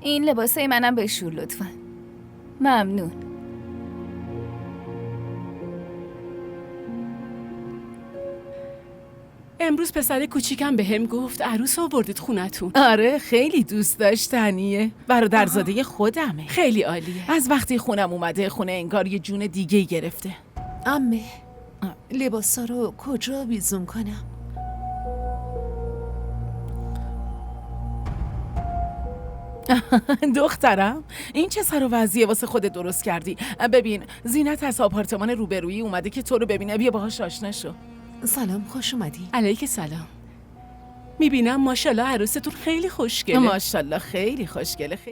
این لباسای منم بشور لطفا. ممنون. امروز پسر کوچیکم بهم گفت عروس آوردید خونتون. آره خیلی دوست داشتنیه. برادرزاده خودمه. خیلی عالیه. از وقتی خونم اومده خونه انگار یه جون دیگه گرفته. عمه لباسا رو کجا آویزون کنم؟ دخترم این چه سر و وضعیه واسه خودت درست کردی؟ ببین زینت از آپارتمان روبرویی اومده که تو رو ببینه. بیا باهاش آشنا شو. سلام، خوش اومدی. علیک سلام. میبینم ماشاءالله عروستون خیلی خوشگله. ماشاءالله خیلی خوشگله.